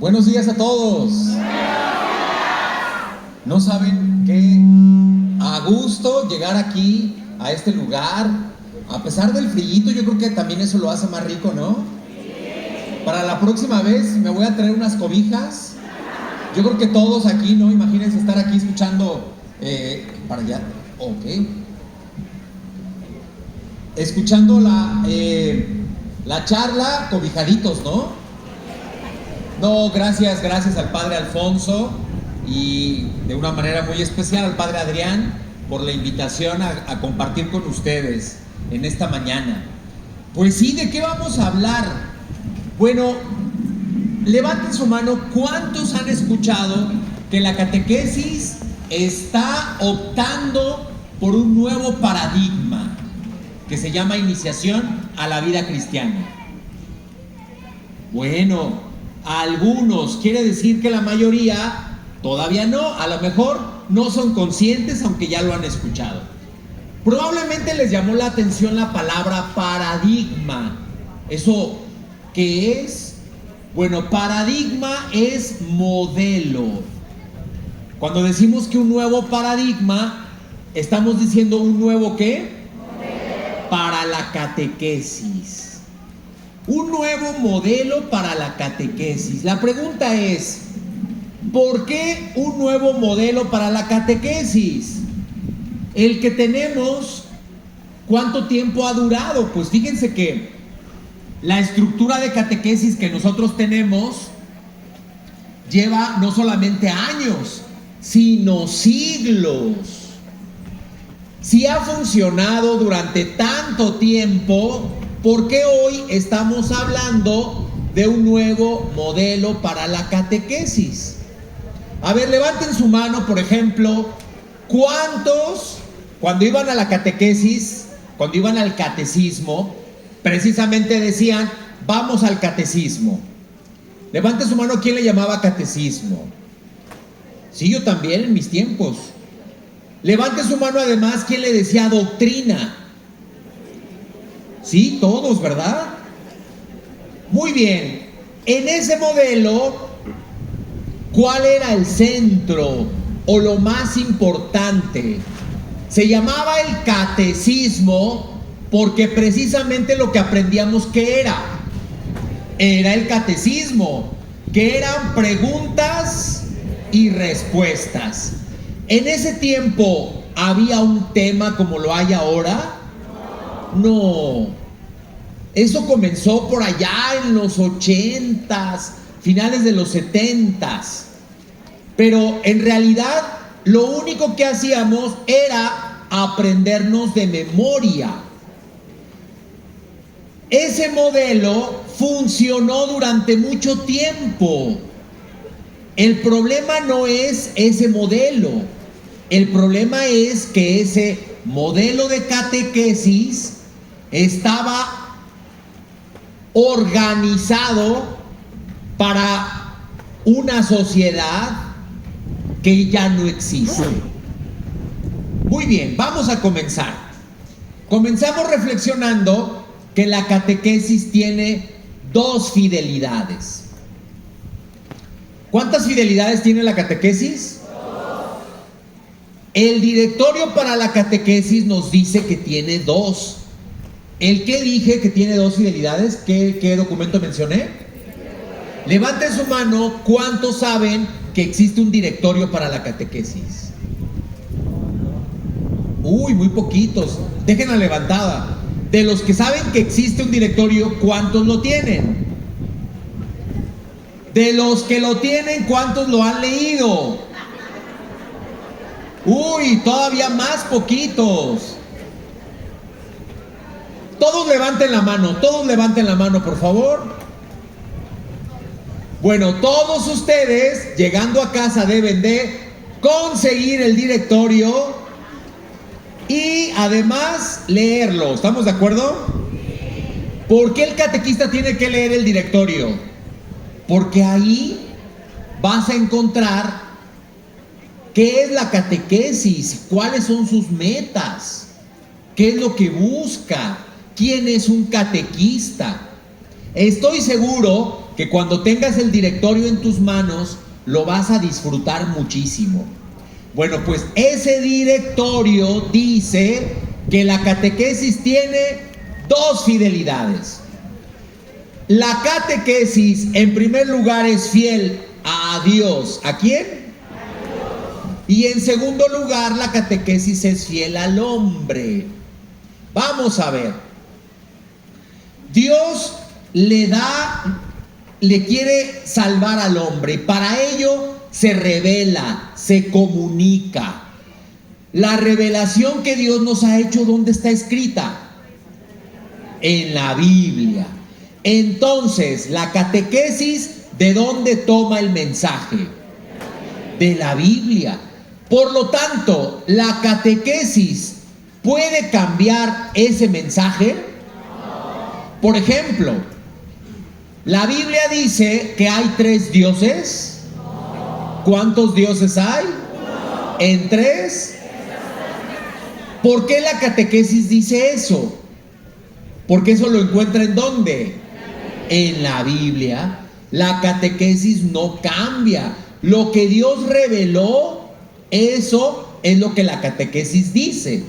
Buenos días a todos. ¿No saben qué a gusto llegar aquí, a este lugar? A pesar del frillito, yo creo que también eso lo hace más rico, ¿no? Para la próxima vez me voy a traer unas cobijas. Yo creo que todos aquí, ¿no? Imagínense estar aquí escuchando para allá, ok. Escuchando la charla, cobijaditos, ¿no? No, gracias al padre Alfonso y de una manera muy especial al padre Adrián por la invitación a compartir con ustedes en esta mañana. Pues sí, ¿de qué vamos a hablar? Bueno, levanten su mano, ¿cuántos han escuchado que la catequesis está optando por un nuevo paradigma que se llama iniciación a la vida cristiana? Bueno, algunos, quiere decir que la mayoría todavía no, a lo mejor no son conscientes, aunque ya lo han escuchado. Probablemente les llamó la atención la palabra paradigma. ¿Eso qué es? Bueno, paradigma es modelo. Cuando decimos que un nuevo paradigma, estamos diciendo un nuevo ¿qué? Modelo. Para la catequesis. Un nuevo modelo para la catequesis. La pregunta es, ¿por qué un nuevo modelo para la catequesis? El que tenemos, ¿cuánto tiempo ha durado? Pues fíjense que la estructura de catequesis que nosotros tenemos lleva no solamente años, sino siglos. Si ha funcionado durante tanto tiempo, ¿por qué hoy estamos hablando de un nuevo modelo para la catequesis? A ver, levanten su mano, por ejemplo, ¿cuántos, cuando iban a la catequesis, cuando iban al catecismo, precisamente decían, vamos al catecismo? Levanten su mano, ¿quién le llamaba catecismo? Sí, yo también en mis tiempos. Levanten su mano además, ¿quién le decía doctrina? Sí, todos, ¿verdad? Muy bien. En ese modelo, ¿cuál era el centro o lo más importante? Se llamaba el catecismo porque precisamente lo que aprendíamos que era el catecismo, que eran preguntas y respuestas. En ese tiempo, ¿había un tema como lo hay ahora? No, eso comenzó por allá en los 80s, finales de los 70s. Pero en realidad lo único que hacíamos era aprendernos de memoria. Ese modelo funcionó durante mucho tiempo. El problema no es ese modelo. El problema es que ese modelo de catequesis estaba organizado para una sociedad que ya no existe. Muy bien, vamos a comenzar. Comenzamos reflexionando que la catequesis tiene dos fidelidades. ¿Cuántas fidelidades tiene la catequesis? El directorio para la catequesis nos dice que tiene dos. ¿El qué dije que tiene dos fidelidades? ¿Qué documento mencioné? Levanten su mano, ¿cuántos saben que existe un directorio para la catequesis? Uy, muy poquitos. Dejen la levantada. De los que saben que existe un directorio, ¿cuántos lo tienen? De los que lo tienen, ¿cuántos lo han leído? Uy, todavía más poquitos. Todos levanten la mano, por favor. Bueno, todos ustedes, llegando a casa, deben de conseguir el directorio y además leerlo. ¿Estamos de acuerdo? ¿Por qué el catequista tiene que leer el directorio? Porque ahí vas a encontrar qué es la catequesis, cuáles son sus metas, qué es lo que busca, quién es un catequista. Estoy seguro que cuando tengas el directorio en tus manos, lo vas a disfrutar muchísimo. Bueno, pues ese directorio dice que la catequesis tiene dos fidelidades. La catequesis, en primer lugar, es fiel a Dios. ¿A quién? Y en segundo lugar, la catequesis es fiel al hombre. Vamos a ver. Dios le quiere salvar al hombre y para ello se revela, se comunica. La revelación que Dios nos ha hecho, ¿dónde está escrita? En la Biblia. Entonces, la catequesis, ¿de dónde toma el mensaje? De la Biblia. Por lo tanto, ¿la catequesis puede cambiar ese mensaje? Por ejemplo, la Biblia dice que hay 3 dioses. ¿Cuántos dioses hay? En 3. ¿Por qué la catequesis dice eso? Porque eso lo encuentra ¿en dónde? En la Biblia. La catequesis no cambia. Lo que Dios reveló, eso es lo que la catequesis dice.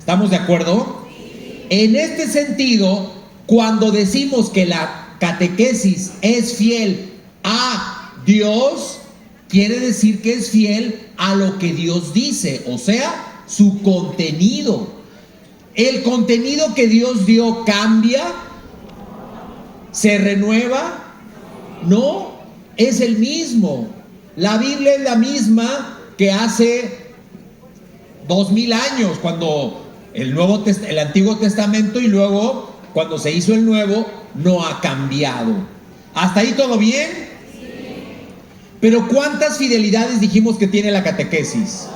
¿Estamos de acuerdo? En este sentido, cuando decimos que la catequesis es fiel a Dios, quiere decir que es fiel a lo que Dios dice, o sea, su contenido. ¿El contenido que Dios dio cambia? ¿Se renueva? No, es el mismo. La Biblia es la misma que hace 2000 años, cuando el Antiguo Testamento, y luego cuando se hizo el Nuevo, no ha cambiado. ¿Hasta ahí todo bien? Sí. Pero ¿cuántas fidelidades dijimos que tiene la catequesis?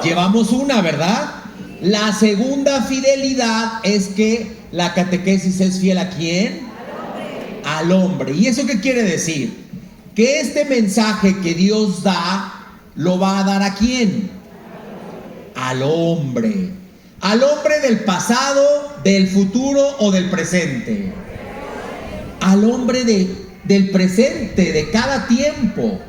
Llevamos una, ¿verdad? La segunda fidelidad es que la catequesis es fiel ¿a quién? Al hombre. ¿Y eso qué quiere decir? Que este mensaje que Dios da, ¿lo va a dar a quién? Al hombre. Al hombre del pasado, del futuro o del presente. Al hombre del presente, de cada tiempo.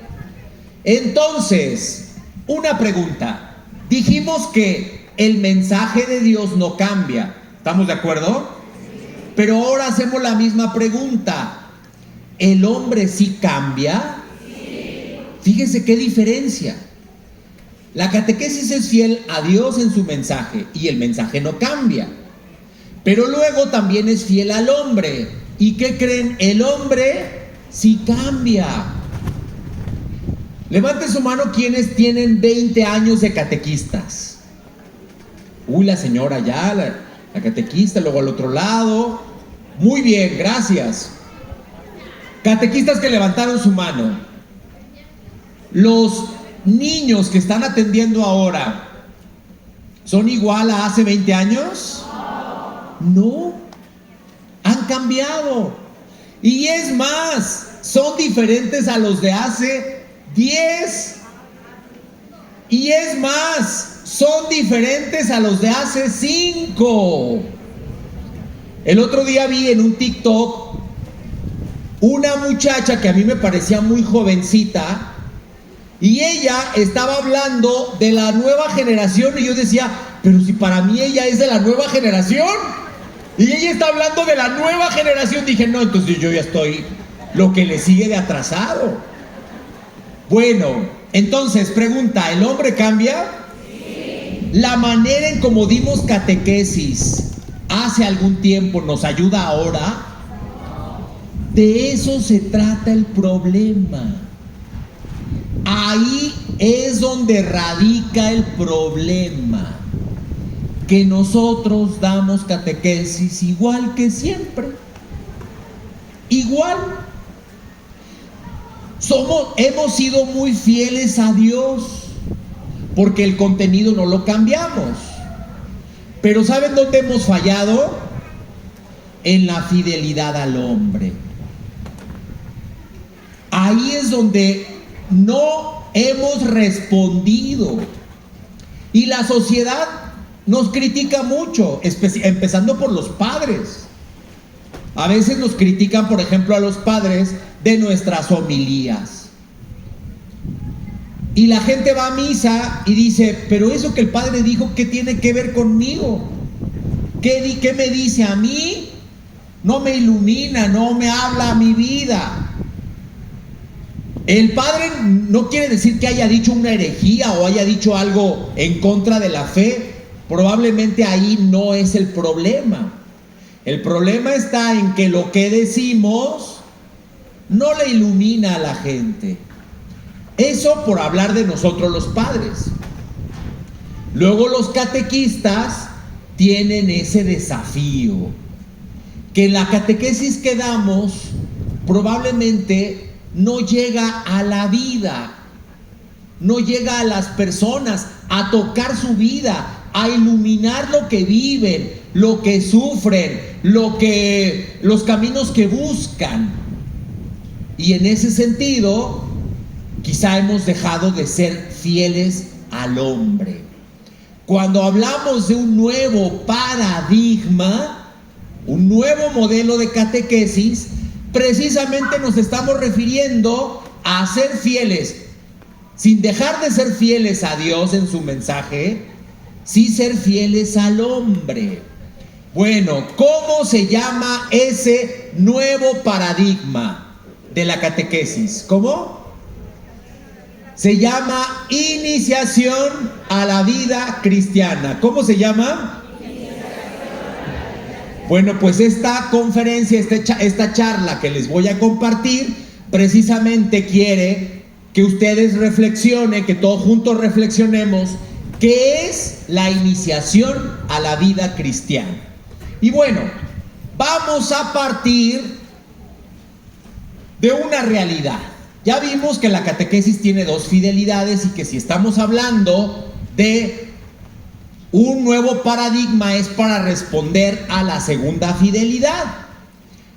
Entonces, una pregunta. Dijimos que el mensaje de Dios no cambia. ¿Estamos de acuerdo? Pero ahora hacemos la misma pregunta. ¿El hombre sí cambia? Fíjese qué diferencia. La catequesis es fiel a Dios en su mensaje y el mensaje no cambia. Pero luego también es fiel al hombre. ¿Y qué creen? El hombre sí cambia. Levante su mano quienes tienen 20 años de catequistas. Uy, la señora ya, la catequista, luego al otro lado. Muy bien, gracias. Catequistas que levantaron su mano. Los niños que están atendiendo ahora, ¿son igual a hace 20 años? No, han cambiado. Y es más, son diferentes a los de hace 10. Y es más, son diferentes a los de hace 5. El otro día vi en un TikTok una muchacha que a mí me parecía muy jovencita, y ella estaba hablando de la nueva generación, y yo decía, pero si para mí ella es de la nueva generación, y ella está hablando de la nueva generación, dije, no, entonces yo ya estoy lo que le sigue de atrasado. Bueno, entonces, pregunta, ¿el hombre cambia? Sí. La manera en cómo dimos catequesis hace algún tiempo nos ayuda ahora. De eso se trata el problema. Ahí es donde radica el problema, que nosotros damos catequesis igual que siempre, igual. Hemos sido muy fieles a Dios, porque el contenido no lo cambiamos. Pero ¿saben dónde hemos fallado? En la fidelidad al hombre. Ahí es donde no hemos respondido. Y la sociedad nos critica mucho, empezando por los padres. A veces nos critican, por ejemplo, a los padres de nuestras homilías. Y la gente va a misa y dice, pero eso que el padre dijo, ¿qué tiene que ver conmigo? ¿Qué me dice a mí? No me ilumina, no me habla a mi vida. El padre no quiere decir que haya dicho una herejía o haya dicho algo en contra de la fe. Probablemente ahí no es el problema. El problema está en que lo que decimos no le ilumina a la gente. Eso por hablar de nosotros los padres. Luego los catequistas tienen ese desafío, que la catequesis que damos probablemente no llega a la vida, no llega a las personas, a tocar su vida, a iluminar lo que viven, lo que sufren, los caminos que buscan. Y en ese sentido, quizá hemos dejado de ser fieles al hombre. Cuando hablamos de un nuevo paradigma, un nuevo modelo de catequesis, precisamente nos estamos refiriendo a ser fieles, sin dejar de ser fieles a Dios en su mensaje, sí ser fieles al hombre. Bueno, ¿cómo se llama ese nuevo paradigma de la catequesis? ¿Cómo? Se llama iniciación a la vida cristiana. ¿Cómo se llama? Bueno, pues esta conferencia, esta charla que les voy a compartir, precisamente quiere que ustedes reflexionen, que todos juntos reflexionemos, ¿qué es la iniciación a la vida cristiana? Y bueno, vamos a partir de una realidad. Ya vimos que la catequesis tiene dos fidelidades y que si estamos hablando de un nuevo paradigma es para responder a la segunda fidelidad.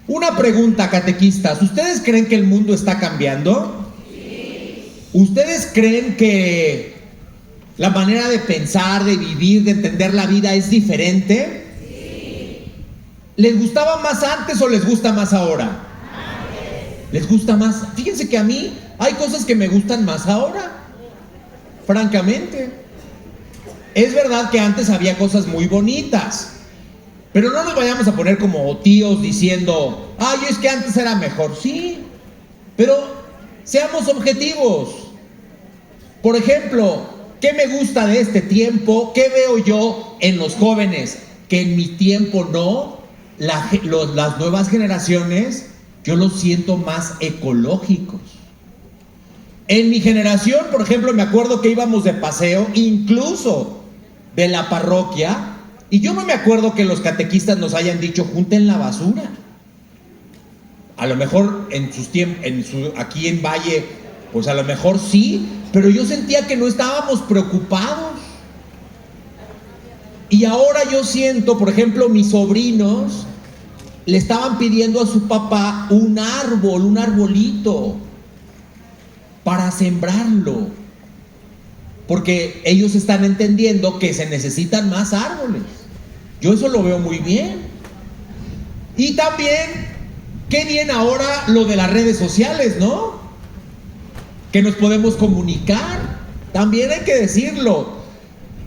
Una pregunta, catequistas, ¿ustedes creen que el mundo está cambiando? Sí. ¿Ustedes creen que la manera de pensar, de vivir, de entender la vida es diferente? Sí. ¿Les gustaba más antes o les gusta más ahora? Antes. ¿Les gusta más? Fíjense que a mí hay cosas que me gustan más ahora, francamente. Es verdad que antes había cosas muy bonitas, pero no nos vayamos a poner como tíos diciendo, ay, es que antes era mejor. Sí, pero seamos objetivos. Por ejemplo, ¿qué me gusta de este tiempo? ¿Qué veo yo en los jóvenes? Que en mi tiempo no. Las nuevas generaciones, yo los siento más ecológicos. En mi generación, por ejemplo, me acuerdo que íbamos de paseo, incluso de la parroquia, y yo no me acuerdo que los catequistas nos hayan dicho, junten la basura. A lo mejor en sus tiempos, aquí en Valle, pues a lo mejor sí, pero yo sentía que no estábamos preocupados. Y ahora yo siento, por ejemplo, mis sobrinos le estaban pidiendo a su papá un árbol, un arbolito, para sembrarlo, porque ellos están entendiendo que se necesitan más árboles. Yo eso lo veo muy bien. Y también, qué bien ahora lo de las redes sociales, ¿no? Que nos podemos comunicar. También hay que decirlo.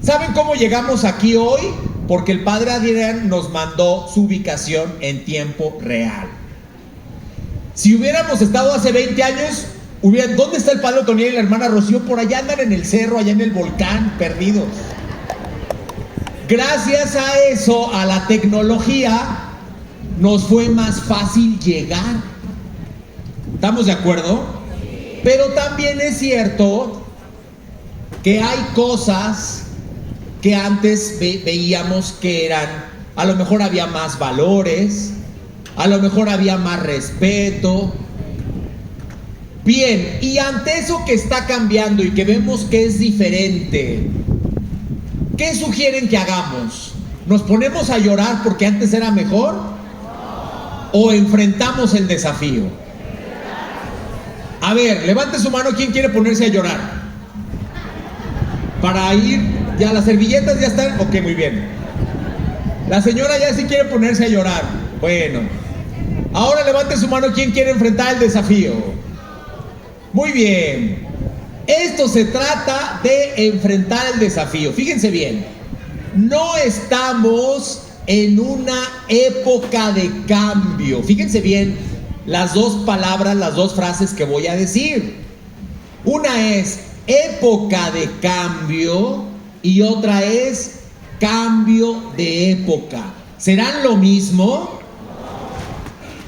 ¿Saben cómo llegamos aquí hoy? Porque el padre Adrián nos mandó su ubicación en tiempo real. Si hubiéramos estado hace 20 años, ¿dónde está el padre Otoniel y la hermana Rocío? Por allá andan en el cerro, allá en el volcán, perdidos. Gracias a eso, a la tecnología, nos fue más fácil llegar. ¿Estamos de acuerdo? Pero también es cierto que hay cosas que antes veíamos que eran, a lo mejor había más valores, a lo mejor había más respeto. Bien, y ante eso que está cambiando y que vemos que es diferente, ¿qué sugieren que hagamos? ¿Nos ponemos a llorar porque antes era mejor? ¿O enfrentamos el desafío? A ver, levante su mano, ¿quién quiere ponerse a llorar? Para ir, ya las servilletas ya están, ok, muy bien. La señora ya sí quiere ponerse a llorar. Bueno, Ahora levante su mano quien quiere enfrentar el desafío. Muy bien. Esto se trata de enfrentar el desafío. Fíjense bien. No estamos en una época de cambio. Fíjense bien las dos palabras, las dos frases que voy a decir. Una es época de cambio y otra es cambio de época. ¿Serán lo mismo?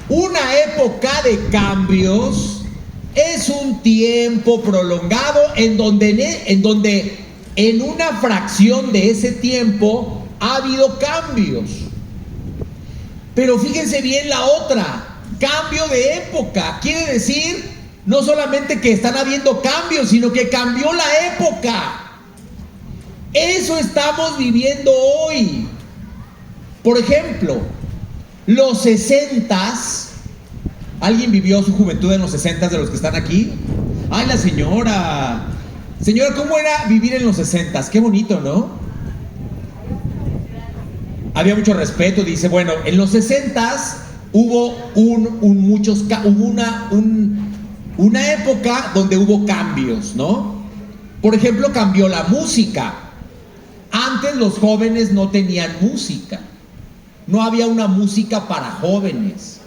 Una época de cambios es un tiempo prolongado en donde en una fracción de ese tiempo ha habido cambios. Pero fíjense bien la otra, cambio de época. Quiere decir no solamente que están habiendo cambios, sino que cambió la época. Eso estamos viviendo hoy. Por ejemplo, los 60s. ¿Alguien vivió su juventud en los 60s de los que están aquí? ¡Ay, la señora! Señora, ¿cómo era vivir en los 60s? Qué bonito, ¿no? Había mucho respeto, dice. Bueno, en los 60s hubo una época donde hubo cambios, ¿no? Por ejemplo, cambió la música. Antes los jóvenes no tenían música. No había una música para jóvenes.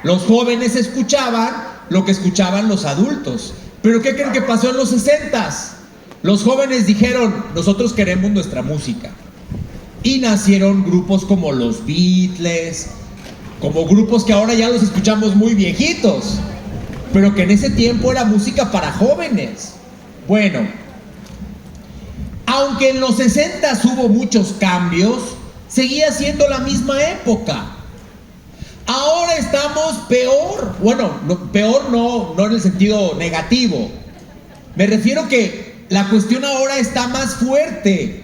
Los jóvenes escuchaban lo que escuchaban los adultos. ¿Pero qué creen que pasó en los 60s? Los jóvenes dijeron, nosotros queremos nuestra música. Y nacieron grupos como los Beatles, como grupos que ahora ya los escuchamos muy viejitos, pero que en ese tiempo era música para jóvenes. Bueno, aunque en los 60s hubo muchos cambios, seguía siendo la misma época. Ahora estamos peor. Bueno, peor no en el sentido negativo. Me refiero que la cuestión ahora está más fuerte.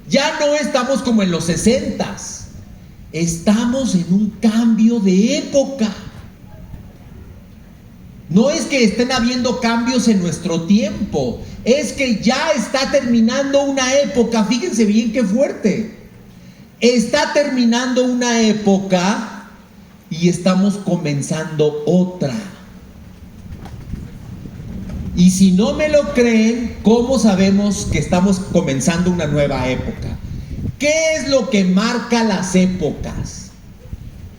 Ya no estamos como en los 60s. Estamos en un cambio de época. No es que estén habiendo cambios en nuestro tiempo, es que ya está terminando una época. Fíjense bien qué fuerte. Está terminando una época y estamos comenzando otra. Y si no me lo creen, ¿cómo sabemos que estamos comenzando una nueva época? ¿Qué es lo que marca las épocas?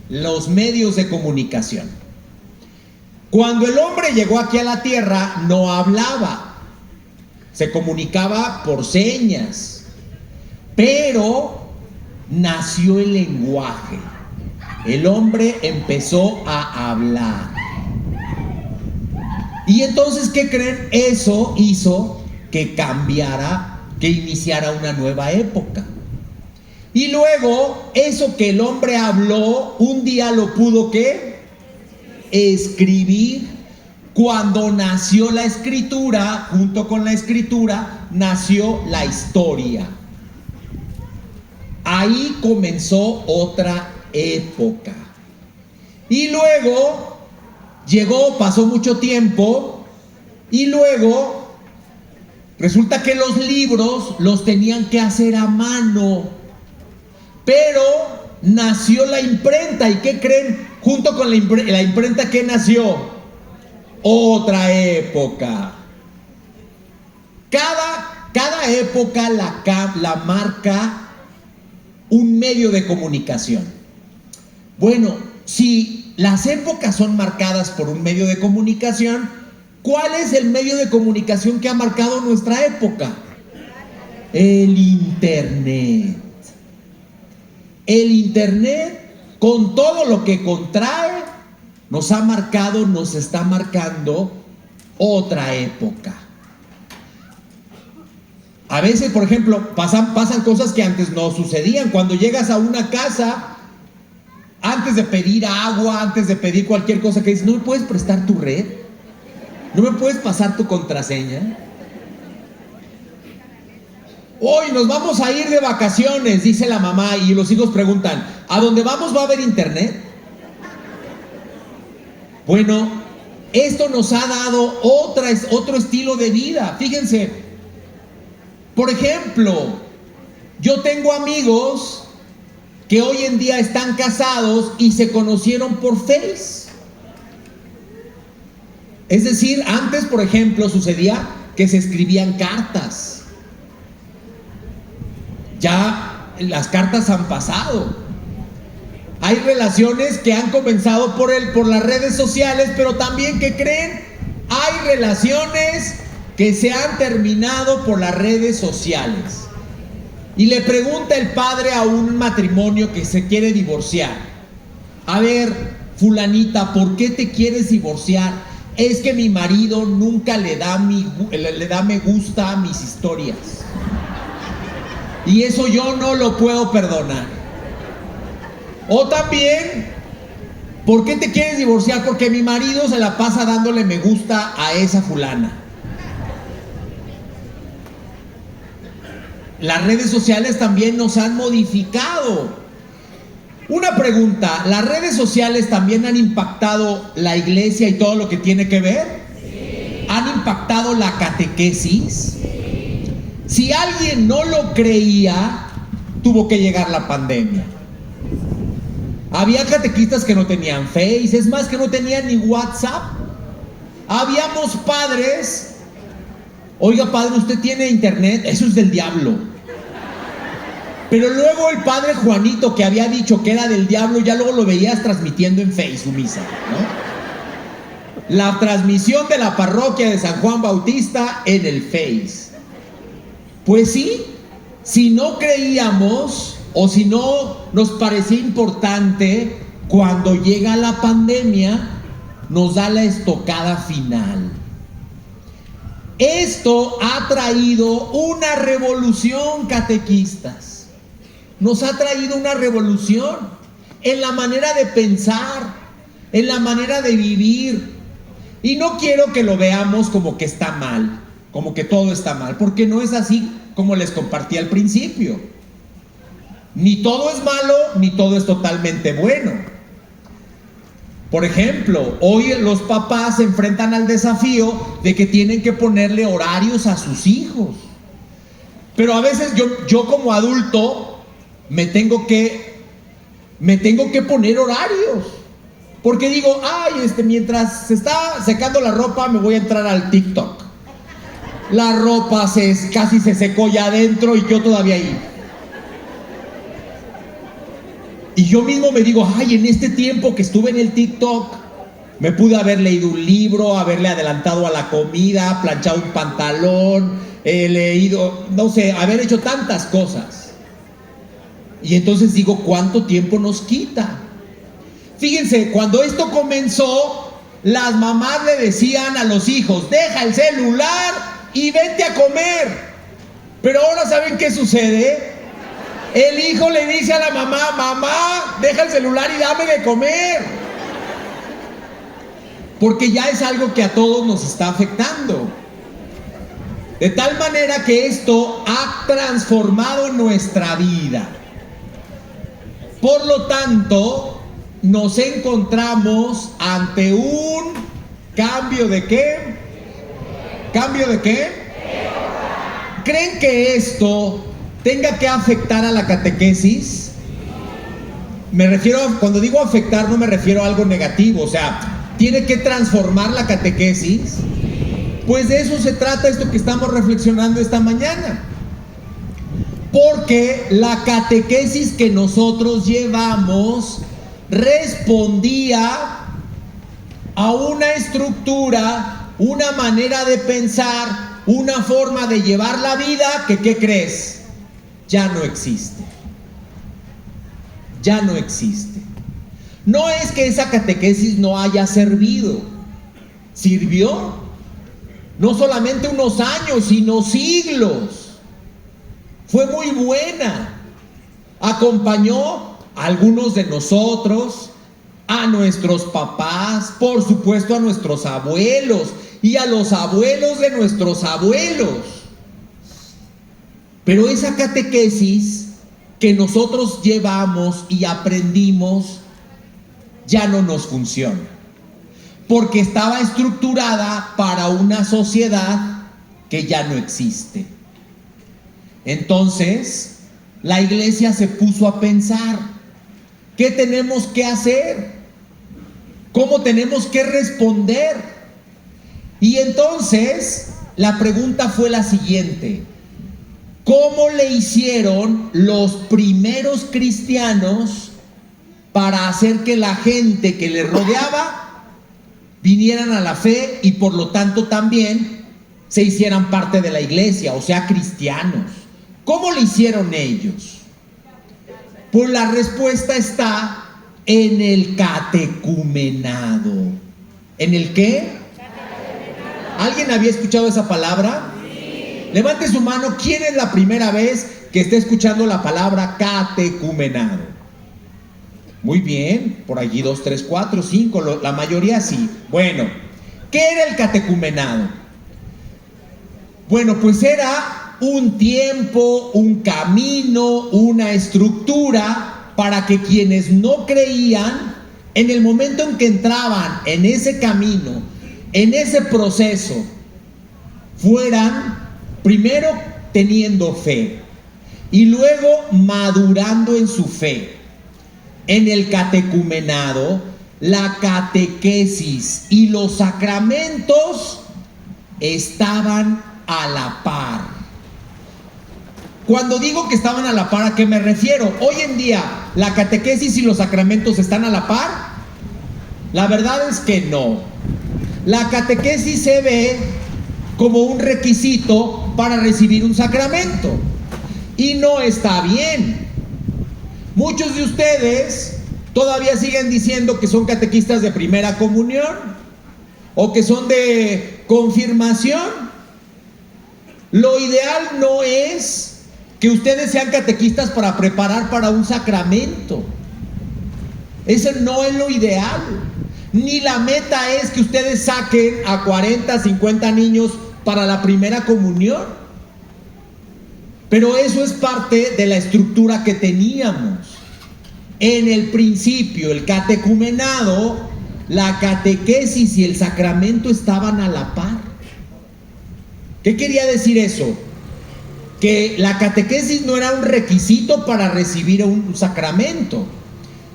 Los medios de comunicación. Cuando el hombre llegó aquí a la tierra, no hablaba, se comunicaba por señas, pero nació el lenguaje. El hombre empezó a hablar. Y entonces, ¿qué creen? Eso hizo que cambiara, que iniciara una nueva época. Y luego, eso que el hombre habló, un día lo pudo, ¿qué? Escribir. Cuando nació la escritura, junto con la escritura, nació la historia. Ahí comenzó otra época. Y luego pasó mucho tiempo, y luego resulta que los libros los tenían que hacer a mano. Pero nació la imprenta. ¿Y qué creen? Junto con la imprenta, ¿qué nació? Otra época. Cada época la marca un medio de comunicación. Bueno, si las épocas son marcadas por un medio de comunicación, ¿cuál es el medio de comunicación que ha marcado nuestra época? El Internet. El Internet, con todo lo que contrae, nos está marcando otra época. A veces, por ejemplo, pasan cosas que antes no sucedían. Cuando llegas a una casa, antes de pedir agua, antes de pedir cualquier cosa, que dices, ¿no me puedes prestar tu red? ¿No me puedes pasar tu contraseña? Hoy nos vamos a ir de vacaciones, dice la mamá, y los hijos preguntan, ¿a dónde vamos va a haber internet? Bueno, esto nos ha dado otro estilo de vida. Fíjense, por ejemplo, yo tengo amigos que hoy en día están casados y se conocieron por Face. Es decir, antes, por ejemplo, sucedía que se escribían cartas. Ya las cartas han pasado. Hay relaciones que han comenzado por las redes sociales, pero también, ¿qué creen? Hay relaciones que se han terminado por las redes sociales. Y le pregunta el padre a un matrimonio que se quiere divorciar: a ver, fulanita, ¿por qué te quieres divorciar? Es que mi marido nunca le da me gusta a mis historias. Y eso yo no lo puedo perdonar. O también, ¿por qué te quieres divorciar? Porque mi marido se la pasa dándole me gusta a esa fulana. Las redes sociales también nos han modificado. Una pregunta: ¿las redes sociales también han impactado la iglesia y todo lo que tiene que ver? Sí. ¿Han impactado la catequesis? Sí. Si alguien no lo creía, tuvo que llegar la pandemia. Había catequistas que no tenían Face, es más, que no tenían ni WhatsApp. Habíamos padres: oiga, padre, ¿usted tiene internet? Eso es del diablo. Pero luego el padre Juanito, que había dicho que era del diablo, ya luego lo veías transmitiendo en Facebook su misa, ¿no? La transmisión de la parroquia de San Juan Bautista en el Face. Pues sí, si no creíamos o si no nos parecía importante, cuando llega la pandemia, nos da la estocada final. Esto ha traído una revolución, catequistas. Nos ha traído una revolución en la manera de pensar, en la manera de vivir. Y no quiero que lo veamos como que está mal, como que todo está mal, porque no es así como les compartí al principio. Ni todo es malo, ni todo es totalmente bueno. Por ejemplo, hoy los papás se enfrentan al desafío de que tienen que ponerle horarios a sus hijos. Pero a veces yo como adulto me tengo que poner horarios. Porque digo, mientras se está secando la ropa, me voy a entrar al TikTok. La ropa casi se secó ya adentro y yo todavía ahí. Y yo mismo me digo, en este tiempo que estuve en el TikTok, me pude haber leído un libro, haberle adelantado a la comida, planchado un pantalón, leído, no sé, haber hecho tantas cosas. Y entonces digo, ¿cuánto tiempo nos quita? Fíjense, cuando esto comenzó, las mamás le decían a los hijos: deja el celular y vente a comer. Pero ahora, ¿saben qué sucede? El hijo le dice a la mamá: mamá, deja el celular y dame de comer. Porque ya es algo que a todos nos está afectando. De tal manera que esto ha transformado nuestra vida. Por lo tanto, nos encontramos ante un cambio ¿de qué? ¿Cambio de qué? ¿Creen que esto tenga que afectar a la catequesis? Cuando digo afectar, no me refiero a algo negativo, o sea, ¿tiene que transformar la catequesis? Pues de eso se trata esto que estamos reflexionando esta mañana. Porque la catequesis que nosotros llevamos respondía a una estructura, una manera de pensar, una forma de llevar la vida que, ¿qué crees? Ya no existe. Ya no existe. No es que esa catequesis no haya servido. Sirvió no solamente unos años, sino siglos. Fue muy buena. Acompañó a algunos de nosotros, a nuestros papás, por supuesto a nuestros abuelos y a los abuelos de nuestros abuelos. Pero esa catequesis que nosotros llevamos y aprendimos ya no nos funciona, porque estaba estructurada para una sociedad que ya no existe. Entonces, la iglesia se puso a pensar: ¿qué tenemos que hacer? ¿Cómo tenemos que responder? Y entonces la pregunta fue la siguiente: ¿cómo le hicieron los primeros cristianos para hacer que la gente que les rodeaba vinieran a la fe y por lo tanto también se hicieran parte de la iglesia, o sea, cristianos? ¿Cómo lo hicieron ellos? Pues la respuesta está en el catecumenado. ¿En el qué? ¿Alguien había escuchado esa palabra? Sí. Levante su mano. ¿Quién es la primera vez que está escuchando la palabra catecumenado? Muy bien, por allí 2, 3, 4, 5, la mayoría sí. Bueno, ¿qué era el catecumenado? Bueno, pues era un tiempo, un camino, una estructura para que quienes no creían, en el momento en que entraban en ese camino, en ese proceso, fueran primero teniendo fe y luego madurando en su fe. En el catecumenado, la catequesis y los sacramentos estaban a la par. Cuando digo que estaban a la par, ¿a qué me refiero? Hoy en día, ¿la catequesis y los sacramentos están a la par? La verdad es que no. La catequesis se ve como un requisito para recibir un sacramento y no está bien. Muchos de ustedes todavía siguen diciendo que son catequistas de primera comunión o que son de confirmación. Lo ideal no es que ustedes sean catequistas para preparar para un sacramento. Ese no es lo ideal. Ni la meta es que ustedes saquen a 40, 50 niños para la primera comunión. Pero eso es parte de la estructura que teníamos. En el principio, el catecumenado, la catequesis y el sacramento estaban a la par. ¿Qué quería decir eso? Que la catequesis no era un requisito para recibir un sacramento,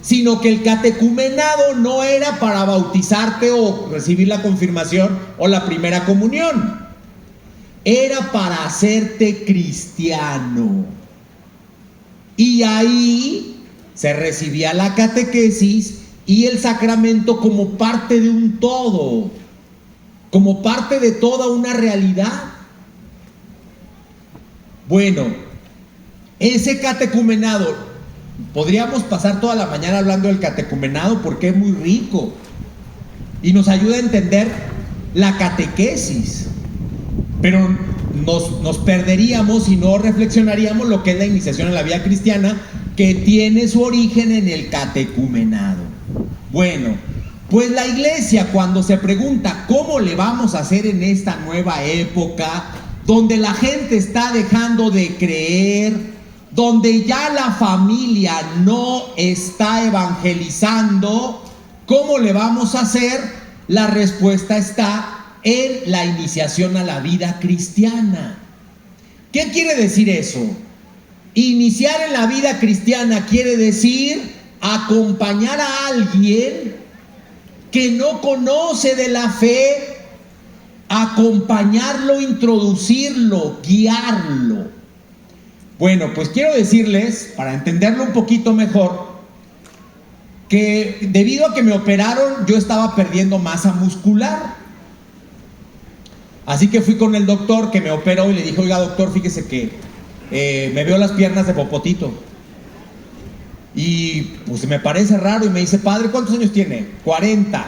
sino que el catecumenado no era para bautizarte o recibir la confirmación o la primera comunión. Era para hacerte cristiano. Y ahí se recibía la catequesis y el sacramento como parte de un todo, como parte de toda una realidad. Bueno, ese catecumenado, podríamos pasar toda la mañana hablando del catecumenado porque es muy rico y nos ayuda a entender la catequesis, pero nos perderíamos si no reflexionaríamos lo que es la iniciación en la vida cristiana, que tiene su origen en el catecumenado. Bueno, pues la iglesia, cuando se pregunta cómo le vamos a hacer en esta nueva época, donde la gente está dejando de creer, donde ya la familia no está evangelizando, ¿cómo le vamos a hacer? La respuesta está en la iniciación a la vida cristiana. ¿Qué quiere decir eso? Iniciar en la vida cristiana quiere decir acompañar a alguien que no conoce de la fe, acompañarlo, introducirlo, guiarlo. Bueno, pues quiero decirles, para entenderlo un poquito mejor, que debido a que me operaron, yo estaba perdiendo masa muscular. Así que fui con el doctor que me operó y le dije: oiga, doctor, fíjese que me veo las piernas de popotito. Y pues me parece raro y me dice: padre, ¿cuántos años tiene? 40.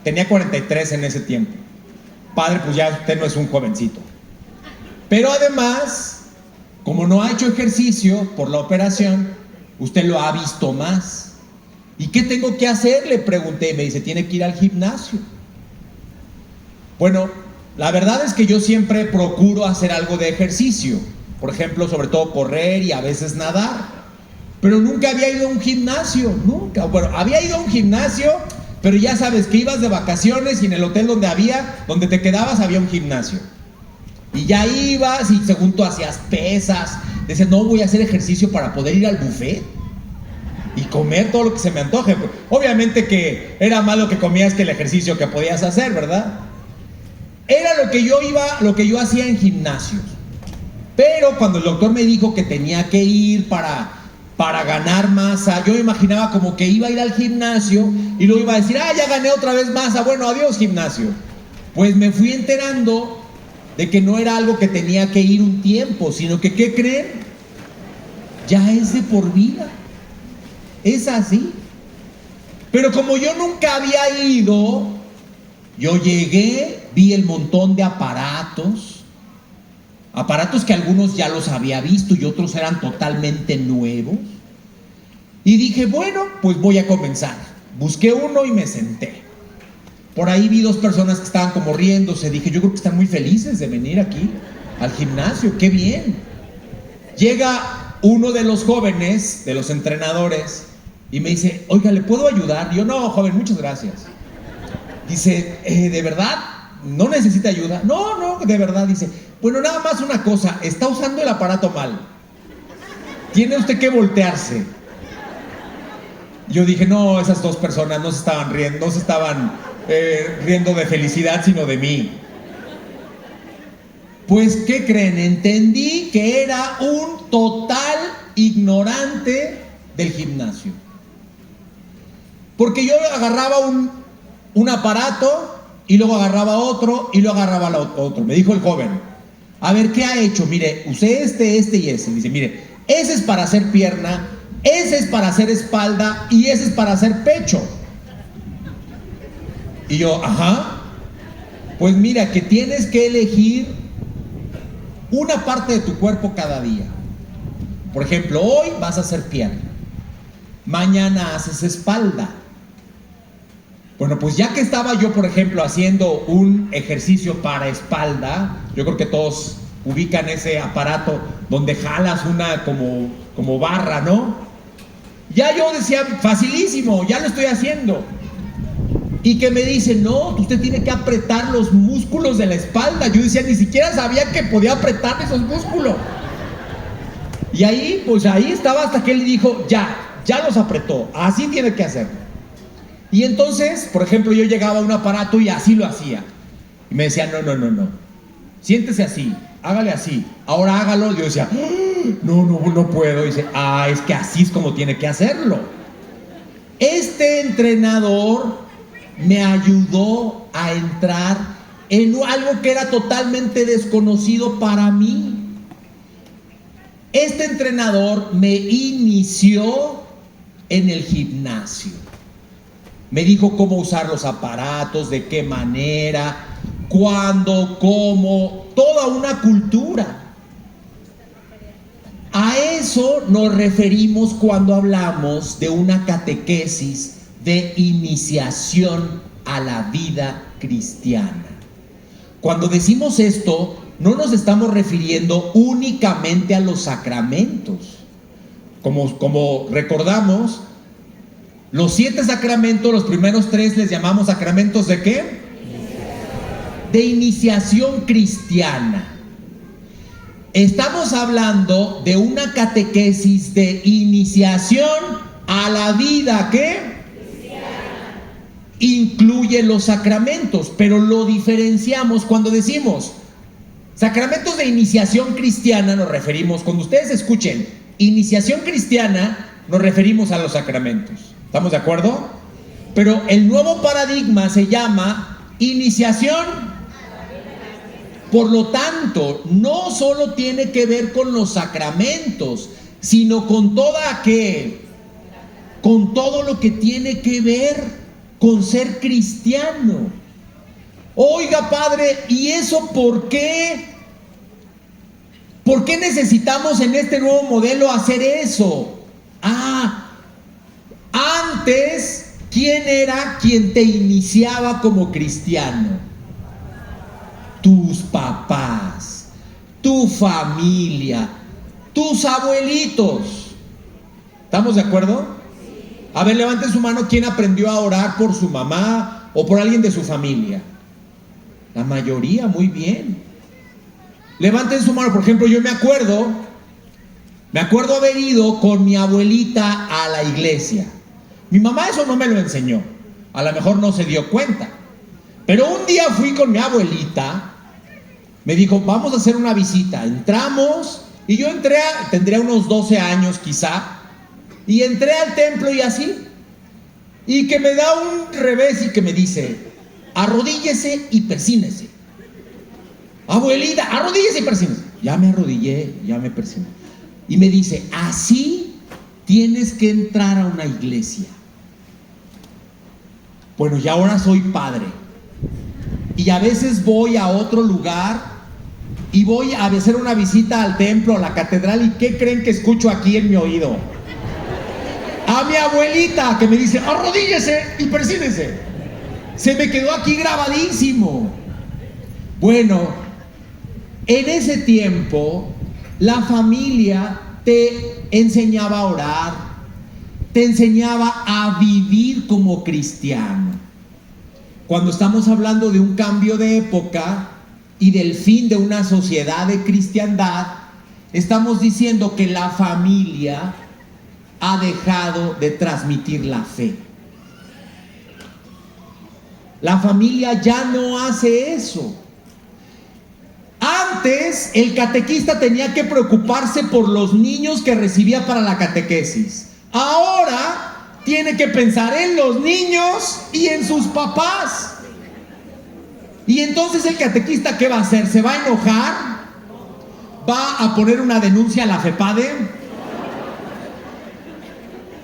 Tenía 43 en ese tiempo. Padre, pues ya usted no es un jovencito. Pero además, como no ha hecho ejercicio por la operación, usted lo ha visto más. ¿Y qué tengo que hacer? Le pregunté. Me dice: tiene que ir al gimnasio. Bueno, la verdad es que yo siempre procuro hacer algo de ejercicio. Por ejemplo, sobre todo correr y a veces nadar. Pero nunca había ido a un gimnasio, nunca. Bueno, había ido a un gimnasio, pero ya sabes que ibas de vacaciones y en el hotel donde te quedabas había un gimnasio. Y ya ibas y según tú hacías pesas, decías: no, voy a hacer ejercicio para poder ir al buffet y comer todo lo que se me antoje. Obviamente que era más lo que comías que el ejercicio que podías hacer, ¿verdad? Era lo que yo hacía en gimnasios. Pero cuando el doctor me dijo que tenía que ir para ganar masa, yo me imaginaba como que iba a ir al gimnasio y luego iba a decir, ya gané otra vez masa, bueno, adiós gimnasio. Pues me fui enterando de que no era algo que tenía que ir un tiempo, sino que, ¿qué creen? Ya es de por vida. Es así. Pero como yo nunca había ido, yo llegué, vi el montón de aparatos que algunos ya los había visto y otros eran totalmente nuevos. Y dije, bueno, pues voy a comenzar. Busqué uno y me senté. Por ahí vi 2 personas que estaban como riéndose. Dije, yo creo que están muy felices de venir aquí al gimnasio. ¡Qué bien! Llega uno de los jóvenes, de los entrenadores, y me dice, oiga, ¿le puedo ayudar? Y yo, no, joven, muchas gracias. Dice, ¿de verdad? ¿No necesita ayuda? No, de verdad. Dice, bueno, nada más una cosa, está usando el aparato mal. Tiene usted que voltearse. Yo dije, no, esas 2 personas no se estaban riendo de felicidad, sino de mí. Pues, ¿qué creen? Entendí que era un total ignorante del gimnasio. Porque yo agarraba un aparato y luego agarraba otro y luego agarraba otro. Me dijo el joven, a ver, ¿qué ha hecho? Mire, usé este y ese. Dice, mire, ese es para hacer pierna, ese es para hacer espalda y ese es para hacer pecho. Y yo, ajá. Pues mira, que tienes que elegir una parte de tu cuerpo cada día. Por ejemplo, hoy vas a hacer pierna, mañana haces espalda. Bueno, pues ya que estaba yo, por ejemplo, haciendo un ejercicio para espalda, yo creo que todos ubican ese aparato donde jalas una como barra, ¿no? Ya yo decía, facilísimo, ya lo estoy haciendo. Y que me dice, no, usted tiene que apretar los músculos de la espalda. Yo decía, ni siquiera sabía que podía apretar esos músculos. Y ahí, pues ahí estaba hasta que él dijo, ya los apretó, así tiene que hacerlo. Y entonces, por ejemplo, yo llegaba a un aparato y así lo hacía. Y me decía, no, siéntese así, hágale así, ahora hágalo. Y yo decía, no puedo. Y dice, es que así es como tiene que hacerlo. Este entrenador me ayudó a entrar en algo que era totalmente desconocido para mí. Este entrenador me inició en el gimnasio. Me dijo cómo usar los aparatos, de qué manera, cuándo, cómo, toda una cultura. A eso nos referimos cuando hablamos de una catequesis de iniciación a la vida cristiana. Cuando decimos esto, no nos estamos refiriendo únicamente a los sacramentos. Como recordamos, los 7 sacramentos, los primeros 3 les llamamos sacramentos ¿de qué? De iniciación cristiana. Estamos hablando de una catequesis de iniciación a la vida ¿qué? Cristiana. Incluye los sacramentos, pero lo diferenciamos cuando decimos sacramentos de iniciación cristiana. Nos referimos, cuando ustedes escuchen iniciación cristiana, nos referimos a los sacramentos. ¿Estamos de acuerdo? Pero el nuevo paradigma se llama iniciación. Por lo tanto, no solo tiene que ver con los sacramentos, sino con todo lo que tiene que ver con ser cristiano. Oiga, padre, ¿y eso por qué? ¿Por qué necesitamos en este nuevo modelo hacer eso? Antes, ¿quién era quien te iniciaba como cristiano? Tus papás, tu familia, tus abuelitos. ¿Estamos de acuerdo? A ver, levanten su mano. ¿Quién aprendió a orar por su mamá o por alguien de su familia? La mayoría, muy bien. Levanten su mano. Por ejemplo, yo me acuerdo haber ido con mi abuelita a la iglesia. Mi mamá eso no me lo enseñó. A lo mejor no se dio cuenta. Pero un día fui con mi abuelita, me dijo, vamos a hacer una visita. Entramos, y yo tendría unos 12 años quizá, y entré al templo y así, y que me da un revés y que me dice, arrodíllese y persínese. Abuelita, arrodíllese y persínese. Ya me arrodillé, ya me persiné. Y me dice, así tienes que entrar a una iglesia. Bueno, y ahora soy padre. Y a veces voy a otro lugar y voy a hacer una visita al templo, a la catedral. ¿Y qué creen que escucho aquí en mi oído? A mi abuelita que me dice, arrodíllese y persínese. Se me quedó aquí grabadísimo. Bueno, en ese tiempo la familia te enseñaba a orar, te enseñaba a vivir como cristiano. Cuando estamos hablando de un cambio de época y del fin de una sociedad de cristiandad, estamos diciendo que la familia ha dejado de transmitir la fe. La familia ya no hace eso. Antes el catequista tenía que preocuparse por los niños que recibía para la catequesis. Ahora tiene que pensar en los niños y en sus papás. Y entonces el catequista, ¿qué va a hacer? ¿Se va a enojar? ¿Va a poner una denuncia a la FEPADE?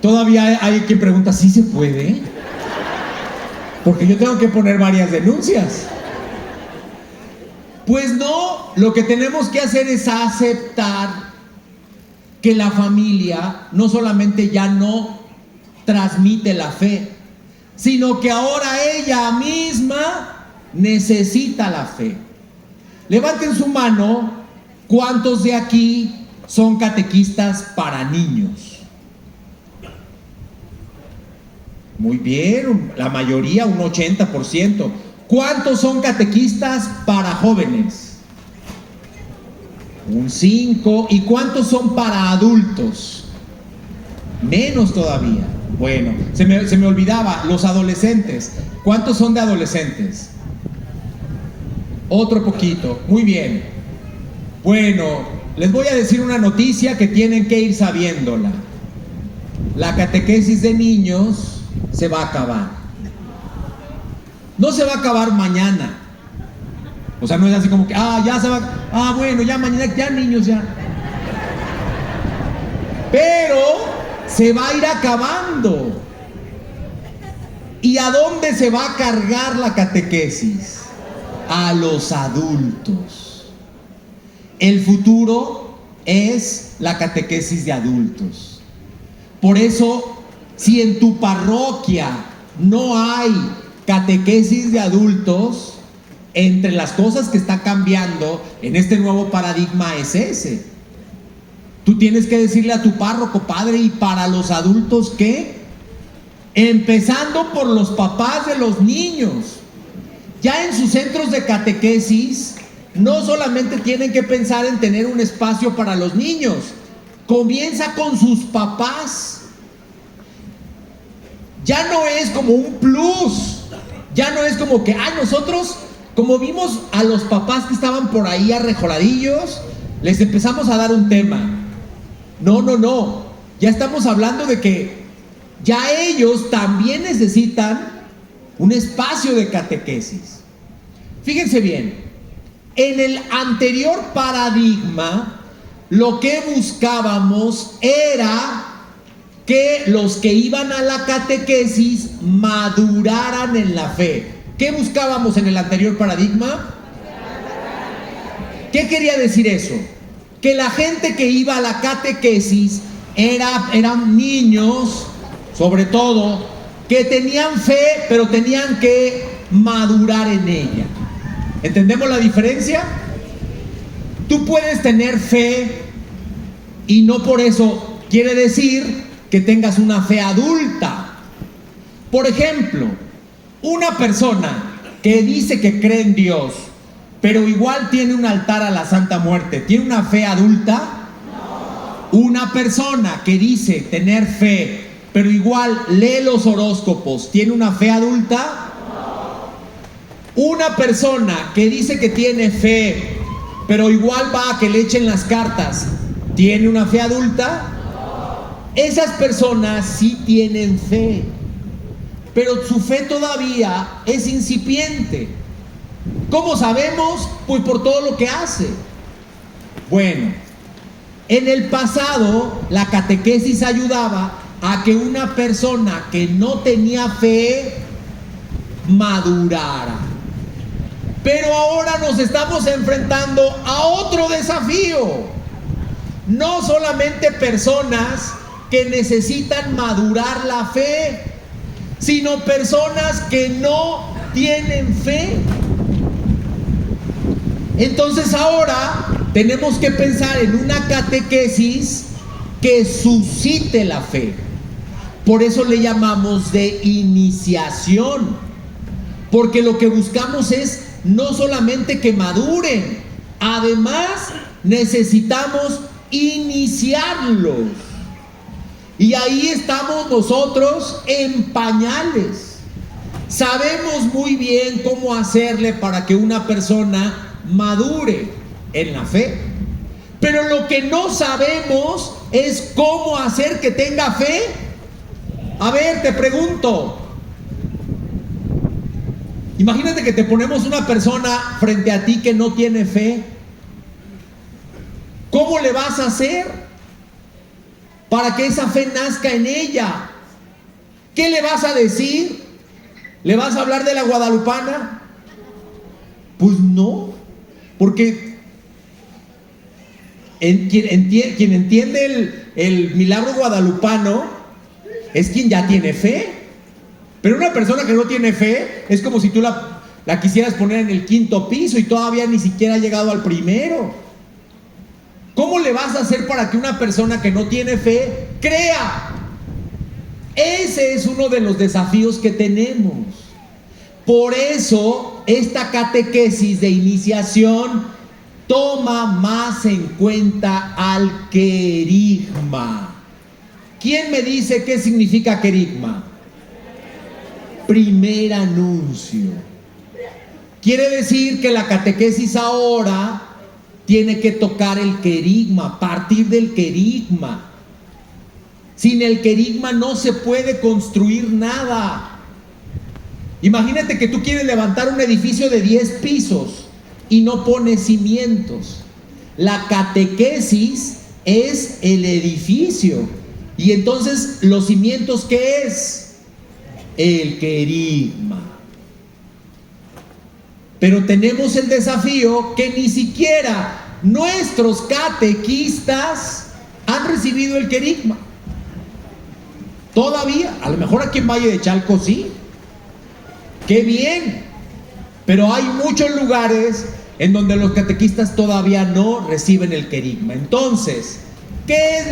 Todavía hay quien pregunta, ¿sí se puede? Porque yo tengo que poner varias denuncias. Pues no, lo que tenemos que hacer es aceptar que la familia no solamente ya no transmite la fe, sino que ahora ella misma necesita la fe. Levanten su mano, ¿cuántos de aquí son catequistas para niños? Muy bien, la mayoría, un 80%. ¿Cuántos son catequistas para jóvenes? Un 5%. ¿Y cuántos son para adultos? Menos todavía. Bueno, se me olvidaba, los adolescentes. ¿Cuántos son de adolescentes? Otro poquito. Muy bien. Bueno, les voy a decir una noticia que tienen que ir sabiéndola. La catequesis de niños se va a acabar. No se va a acabar mañana. O sea, no es así como que, ya se va, bueno, ya mañana, ya niños, ya. Pero se va a ir acabando. ¿Y a dónde se va a cargar la catequesis? A los adultos. El futuro es la catequesis de adultos. Por eso, si en tu parroquia no hay catequesis de adultos, entre las cosas que está cambiando en este nuevo paradigma es ese. Tú tienes que decirle a tu párroco, padre, ¿y para los adultos qué? Empezando por los papás de los niños. Ya en sus centros de catequesis no solamente tienen que pensar en tener un espacio para los niños, comienza con sus papás. Ya no es como un plus, ya no es como que, nosotros, como vimos a los papás que estaban por ahí arrejoladillos, les empezamos a dar un tema. No, ya estamos hablando de que ya ellos también necesitan un espacio de catequesis. Fíjense bien, en el anterior paradigma, lo que buscábamos era que los que iban a la catequesis maduraran en la fe. ¿Qué buscábamos en el anterior paradigma? ¿Qué quería decir eso? Que la gente que iba a la catequesis eran niños, sobre todo, que tenían fe, pero tenían que madurar en ella. ¿Entendemos la diferencia? Tú puedes tener fe y no por eso quiere decir que tengas una fe adulta. Por ejemplo, una persona que dice que cree en Dios, pero igual tiene un altar a la Santa Muerte, ¿tiene una fe adulta? No. Una persona que dice tener fe, pero igual lee los horóscopos, ¿tiene una fe adulta? No. Una persona que dice que tiene fe, pero igual va a que le echen las cartas, ¿tiene una fe adulta? Esas personas sí tienen fe, pero su fe todavía es incipiente. ¿Cómo sabemos? Pues por todo lo que hace. Bueno, en el pasado la catequesis ayudaba a que una persona que no tenía fe madurara. Pero ahora nos estamos enfrentando a otro desafío. No solamente personas que necesitan madurar la fe, sino personas que no tienen fe. Entonces ahora tenemos que pensar en una catequesis que suscite la fe. Por eso le llamamos de iniciación, porque lo que buscamos es no solamente que maduren, además necesitamos iniciarlos. Y ahí estamos nosotros en pañales. Sabemos muy bien cómo hacerle para que una persona madure en la fe, pero lo que no sabemos es cómo hacer que tenga fe. A ver, te pregunto, imagínate que te ponemos una persona frente a ti que no tiene fe. ¿Cómo le vas a hacer para que esa fe nazca en ella? ¿Qué le vas a decir? ¿Le vas a hablar de la guadalupana? Pues no, porque quien entiende el milagro guadalupano es quien ya tiene fe. Pero una persona que no tiene fe es como si tú la quisieras poner en el 5º piso y todavía ni siquiera ha llegado al primero. ¿Cómo le vas a hacer para que una persona que no tiene fe crea? Ese es uno de los desafíos que tenemos. Por eso esta catequesis de iniciación toma más en cuenta al querigma. ¿Quién me dice qué significa querigma? Primer anuncio. Quiere decir que la catequesis ahora tiene que tocar el querigma, partir del querigma. Sin el querigma no se puede construir nada. Imagínate que tú quieres levantar un edificio de 10 pisos y no pones cimientos. La catequesis es el edificio. Y entonces, ¿los cimientos qué es? El querigma. Pero tenemos el desafío que ni siquiera nuestros catequistas han recibido el querigma. Todavía, a lo mejor aquí en Valle de Chalco sí. ¡Qué bien! Pero hay muchos lugares en donde los catequistas todavía no reciben el querigma. Entonces, ¿qué es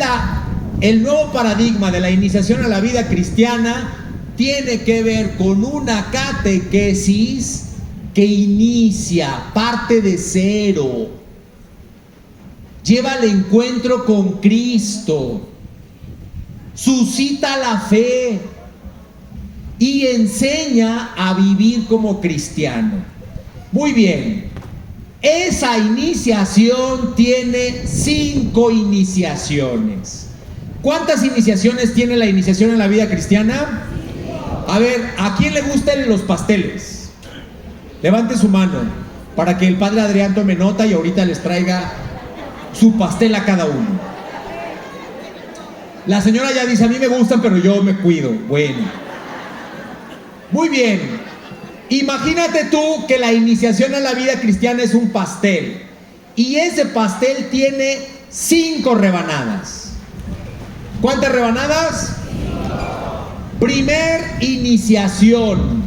el nuevo paradigma de la iniciación a la vida cristiana? Tiene que ver con una catequesis que inicia, parte de cero, lleva al encuentro con Cristo, suscita la fe y enseña a vivir como cristiano. Muy bien, esa iniciación tiene 5 iniciaciones. ¿Cuántas iniciaciones tiene la iniciación en la vida cristiana? A ver, ¿a quién le gustan los pasteles? Levante su mano para que el padre Adrián tome nota y ahorita les traiga su pastel a cada uno. La señora ya dice, a mí me gustan, pero yo me cuido. Bueno. Muy bien. Imagínate tú que la iniciación a la vida cristiana es un pastel. Y ese pastel tiene 5 rebanadas. ¿Cuántas rebanadas? Primer iniciación.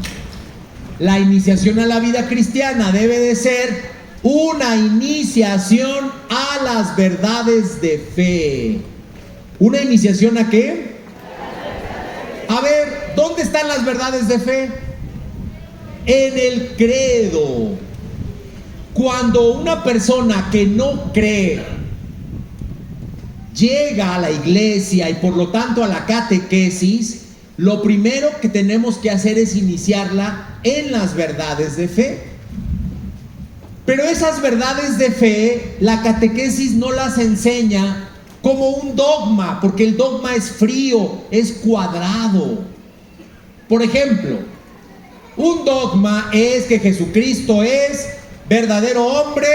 La iniciación a la vida cristiana debe de ser una iniciación a las verdades de fe. ¿Una iniciación a qué? A ver, ¿dónde están las verdades de fe? En el credo. Cuando una persona que no cree llega a la iglesia y por lo tanto a la catequesis, lo primero que tenemos que hacer es iniciarla en las verdades de fe. Pero esas verdades de fe, la catequesis no las enseña como un dogma, porque el dogma es frío, es cuadrado. Por ejemplo, un dogma es que Jesucristo es verdadero hombre.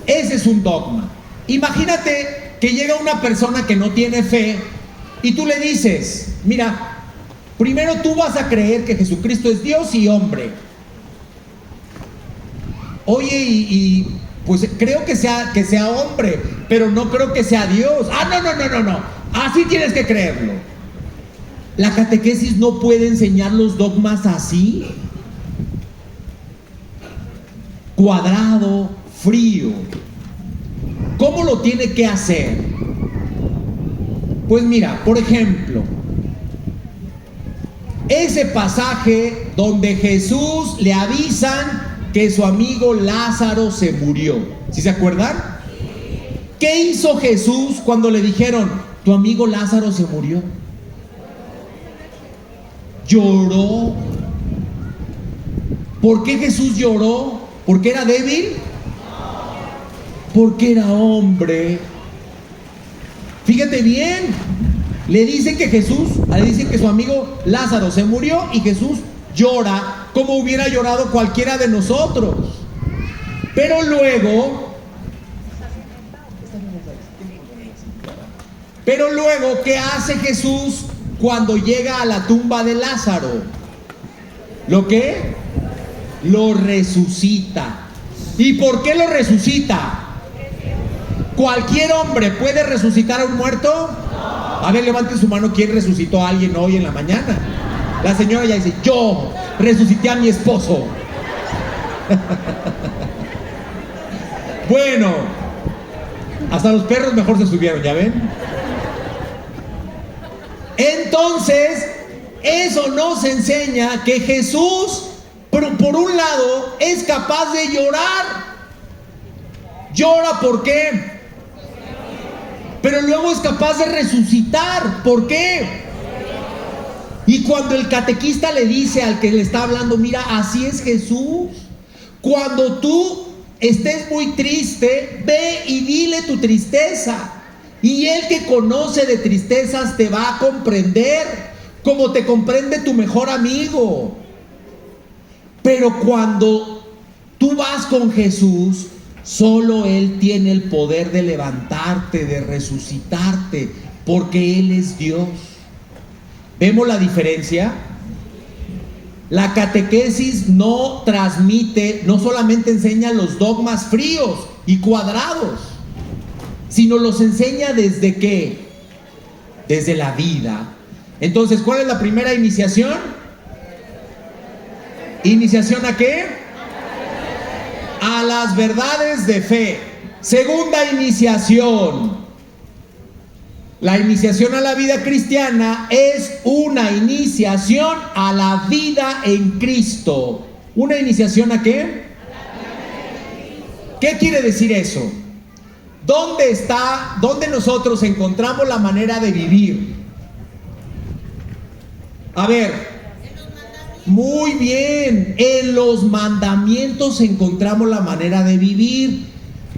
Ese es un dogma. Imagínate que llega una persona que no tiene fe y tú le dices, mira, primero tú vas a creer que Jesucristo es Dios y hombre. Oye, y pues creo que sea hombre, pero no creo que sea Dios. No. Así tienes que creerlo. La catequesis no puede enseñar los dogmas así. Cuadrado, frío. ¿Cómo lo tiene que hacer? Pues mira, por ejemplo, ese pasaje donde Jesús le avisan que su amigo Lázaro se murió. ¿Sí se acuerdan? ¿Qué hizo Jesús cuando le dijeron, tu amigo Lázaro se murió? Lloró. ¿Por qué Jesús lloró? ¿Porque era débil? Porque era hombre. Fíjate bien, le dicen que su amigo Lázaro se murió y Jesús llora como hubiera llorado cualquiera de nosotros. Pero luego, ¿qué hace Jesús cuando llega a la tumba de Lázaro? ¿Lo qué? Lo resucita. ¿Y por qué lo resucita? ¿Cualquier hombre puede resucitar a un muerto? A ver, levante su mano, ¿quién resucitó a alguien hoy en la mañana? La señora ya dice, yo resucité a mi esposo. Bueno, hasta los perros mejor se subieron, ¿ya ven? Entonces, eso nos enseña que Jesús, por un lado, es capaz de llorar. ¿Llora por qué? Pero luego es capaz de resucitar. ¿Por qué? Y cuando el catequista le dice al que le está hablando, mira, así es Jesús. Cuando tú estés muy triste, ve y dile tu tristeza. Y Él que conoce de tristezas te va a comprender, como te comprende tu mejor amigo. Pero cuando tú vas con Jesús, solo Él tiene el poder de levantarte, de resucitarte, porque Él es Dios. ¿Vemos la diferencia? La catequesis no transmite, no solamente enseña los dogmas fríos y cuadrados, sino los enseña desde ¿qué? Desde la vida. Entonces, ¿cuál es la primera iniciación? ¿Iniciación a qué? A las verdades de fe. Segunda iniciación. La iniciación a la vida cristiana es una iniciación a la vida en Cristo. ¿Una iniciación a qué? ¿Qué quiere decir eso? ¿Dónde nosotros encontramos la manera de vivir? A ver, muy bien, en los mandamientos encontramos la manera de vivir.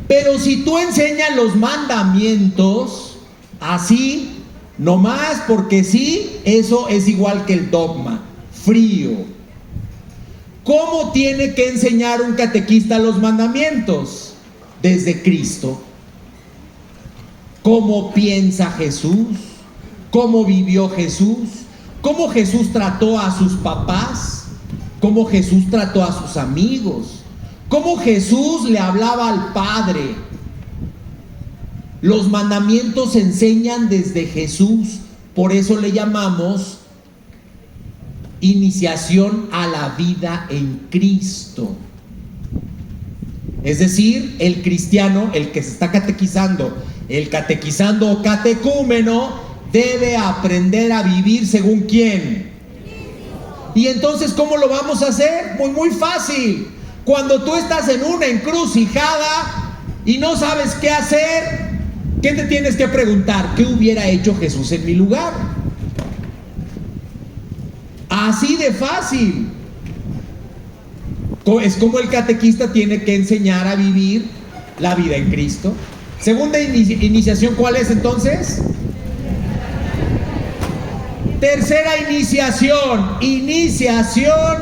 Pero si tú enseñas los mandamientos así, nomás porque sí, eso es igual que el dogma, frío. ¿Cómo tiene que enseñar un catequista los mandamientos? Desde Cristo. ¿Cómo piensa Jesús? ¿Cómo vivió Jesús? ¿Cómo Jesús trató a sus papás? ¿Cómo Jesús trató a sus amigos? ¿Cómo Jesús le hablaba al Padre? Los mandamientos se enseñan desde Jesús, por eso le llamamos iniciación a la vida en Cristo. Es decir, el cristiano, el que se está catequizando, el catequizando o catecúmeno, debe aprender a vivir según ¿quién? Y entonces, ¿cómo lo vamos a hacer? Muy fácil. Cuando tú estás en una encrucijada y no sabes qué hacer, ¿qué te tienes que preguntar? ¿Qué hubiera hecho Jesús en mi lugar? Así de fácil. Es como el catequista tiene que enseñar a vivir la vida en Cristo. Segunda iniciación, ¿cuál es entonces? Tercera iniciación, iniciación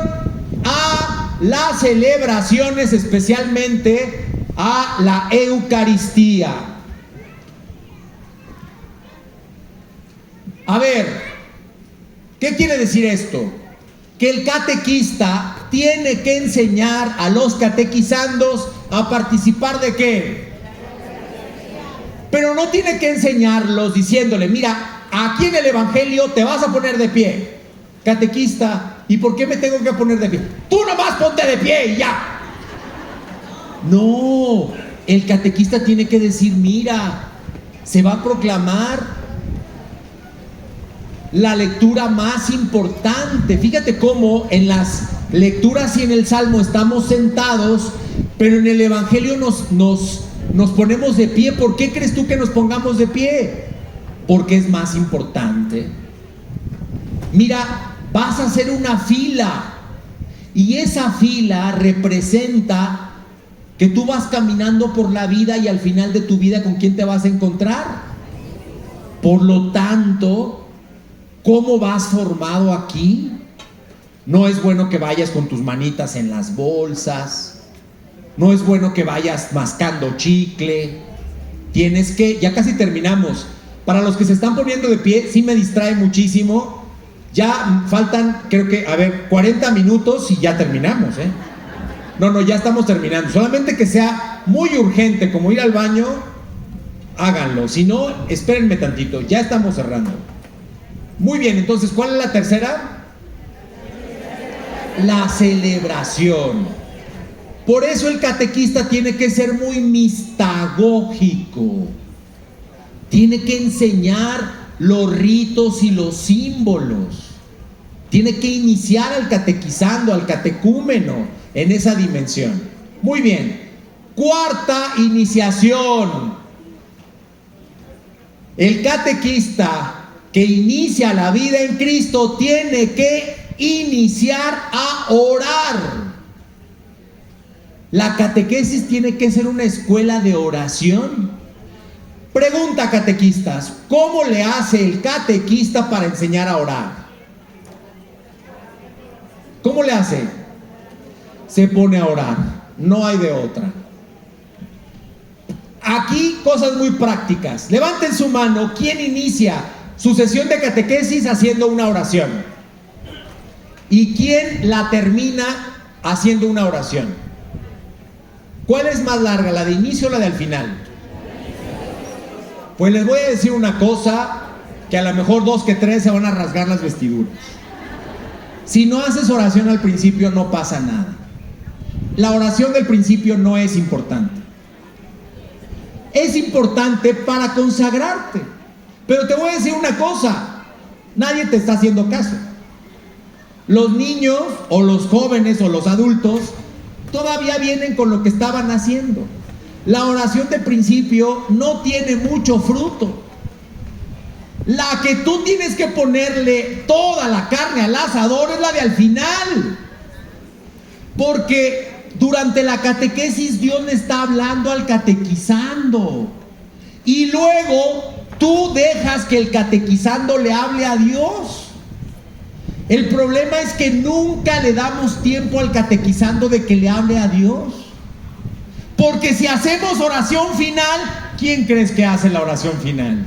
a las celebraciones, especialmente a la Eucaristía. A ver, ¿qué quiere decir esto? Que el catequista tiene que enseñar a los catequizandos a participar ¿de qué? Pero no tiene que enseñarlos diciéndole, mira, aquí en el Evangelio te vas a poner de pie. Catequista, ¿y por qué me tengo que poner de pie? Tú nomás ponte de pie y ya. No, el catequista tiene que decir, mira, se va a proclamar la lectura más importante. Fíjate cómo en las lecturas y en el Salmo estamos sentados, pero en el Evangelio nos ponemos de pie. ¿Por qué crees tú que nos pongamos de pie? Porque es más importante. Mira, vas a hacer una fila y esa fila representa que tú vas caminando por la vida y al final de tu vida ¿con quién te vas a encontrar? Por lo tanto, ¿cómo vas formado aquí? No es bueno que vayas con tus manitas en las bolsas. No es bueno que vayas mascando chicle. Tienes que, ya casi terminamos. Para los que se están poniendo de pie, sí me distrae muchísimo. Ya faltan, creo que, 40 minutos y ya terminamos, ¿eh? No, ya estamos terminando. Solamente que sea muy urgente, como ir al baño, háganlo. Si no, espérenme tantito, ya estamos cerrando. Muy bien, entonces, ¿cuál es la tercera? La celebración. Por eso el catequista tiene que ser muy mistagógico. Tiene que enseñar los ritos y los símbolos. Tiene que iniciar al catequizando, al catecúmeno en esa dimensión. Muy bien. Cuarta iniciación. El catequista que inicia la vida en Cristo tiene que iniciar a orar. La catequesis tiene que ser una escuela de oración. Pregunta, catequistas, ¿cómo le hace el catequista para enseñar a orar? ¿Cómo le hace? Se pone a orar, no hay de otra. Aquí cosas muy prácticas. Levanten su mano, ¿quién inicia su sesión de catequesis haciendo una oración? ¿Y quién la termina haciendo una oración? ¿Cuál es más larga, la de inicio o la del final? Pues les voy a decir una cosa, que a lo mejor 2 que 3 se van a rasgar las vestiduras. Si no haces oración al principio, no pasa nada. La oración del principio no es importante. Es importante para consagrarte. Pero te voy a decir una cosa, nadie te está haciendo caso. Los niños o los jóvenes o los adultos todavía vienen con lo que estaban haciendo. La oración de principio no tiene mucho fruto. La que tú tienes que ponerle toda la carne al asador es la de al final. Porque durante la catequesis Dios le está hablando al catequizando. Y luego tú dejas que el catequizando le hable a Dios. El problema es que nunca le damos tiempo al catequizando de que le hable a Dios. Porque si hacemos oración final, ¿quién crees que hace la oración final?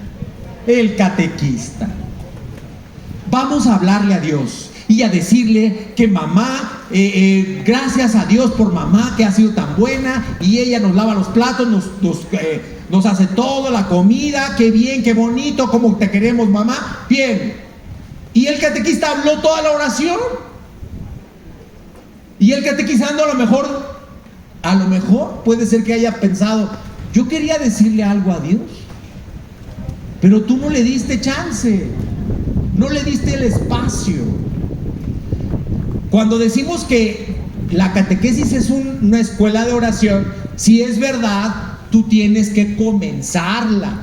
El catequista. Vamos a hablarle a Dios y a decirle que mamá, gracias a Dios por mamá que ha sido tan buena y ella nos lava los platos, nos hace todo, la comida, qué bien, qué bonito, cómo te queremos mamá, bien. Y el catequista habló toda la oración. Y el catequizando a lo mejor puede ser que haya pensado, yo quería decirle algo a Dios, pero tú no le diste chance, no le diste el espacio. Cuando decimos que la catequesis es una escuela de oración, si es verdad, tú tienes que comenzarla.